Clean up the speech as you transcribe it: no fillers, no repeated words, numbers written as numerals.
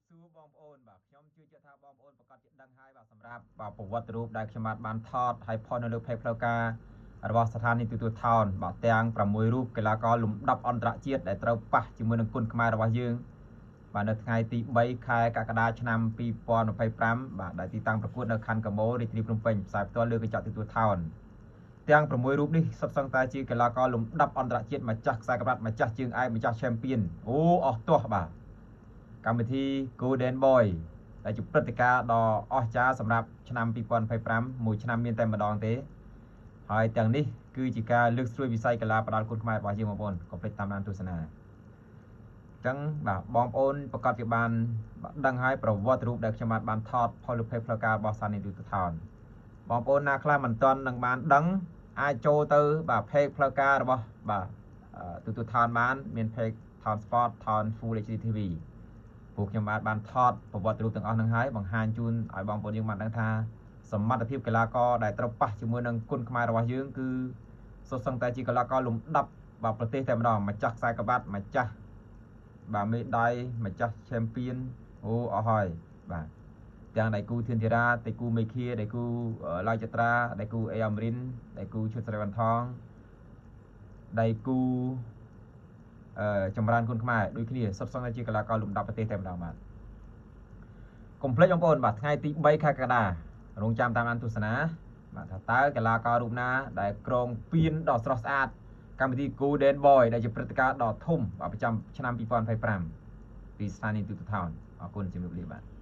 សួរបងប្អូនបាទខ្ញុំជឿជាក់ថាបងប្អូនប្រកាសជាដឹងហើយបាទសម្រាប់បាទប្រវត្តិរូបដែលខ្ញុំបានថតហើយផុសនៅលើเพจផ្លូវការរបស់ស្ថានីយ៍ទូទួលថោនបាទទាំង6រូបកីឡាករលំដាប់អន្តរជាតិដែលត្រូវប៉ះជាមួយនឹងគុណខ្មែររបស់យើងបាទនៅថ្ងៃទី3ខែកក្កដាឆ្នាំ2025បាទដែលទីតាំងប្រកួតនៅខណ្ឌកមោរាជធានីភ្នំពេញផ្សាយផ្ទាល់លើកញ្ចក់ទូទួលថោនទាំង6រូបនេះសុទ្ធសឹងតែជាកីឡាករលំដាប់អន្តរជាតិម្ចាស់ខ្សែក្បាត់ម្ចាស់ជើងឯកម្ចាស់ Champion អូអស់ទាស់បាទកម្មវិធី Golden Boy ដែលជាព្រឹត្តិការណ៍ដ៏អស្ចារ្យសម្រាប់ឆ្នាំ2025មួយឆ្នាំមានតែម្ដងទេហើយទាំងនេះគឺជាការលើកស្ទួយវិស័យកីឡាផ្ដាល់គុណខ្មែររបស់យើងបងប្អូនកុំភ្លេចតាមដានទស្សនាអញ្ចឹងបាទបងប្អូនប្រកាសជាបានដឹងហើយប្រវត្តិរូបដែលខ្ញុំបានថតផលលើเพจផ្លូវការរបស់សានីទូថោនបងប្អូនណាខ្លះមិនទាន់នឹងបានដឹងអាចចូលទៅបាទเพจផ្លូវការរបស់បាទទូថោនបានមានเพจ Town Sport Town Full HD TVពួកខ្ញុំបានថតប្រវត្តិរូបទាំងអស់នឹងហើយបង្ហាញជូនឲ្យបងប្អូនយើងបានដឹងថាសមត្ថភាពកីឡាករដែលត្រូវប៉ះជាមួយនឹងគុណខ្មែររបស់យើងគឺសុទ្ធសឹងតែជាកីឡាករលំដាប់បាទប្រទេសតែម្ដងម្ចាស់ខ្សែក្បាត់ម្ចាស់បាទមេដាយម្ចាស់ Champion អូអស់ហើយបាទទាំងដៃគូធានធីរ៉ាដៃគូមេឃាដៃគូឡាយចត្រាដៃគូអេអមរិនដៃគូឈុតស្រីវ៉ាន់ថងដៃគូចម្រើនគុណខ្មែរដូចគ្នាសុទ្ធសឹងតែជាកីឡាករលំដាប់ប្រទេសតែម្ដងបាទកុំភ្លេចបងប្អូនបាទថ្ងៃទី3ខែកក្កដារងចាំតាមដានទស្សនាបាទថាតើកីឡាកររូបណាដែលក្រងពៀនដ៏ស្រស់ស្អាតកម្មវិធី Golden Boy ដែលជាព្រឹត្តិការណ៍ដ៏ធំប្រចាំឆ្នាំ2025ពីស្ថានីយ៍ទូតថោនអរគុណជំរាបលាបាទ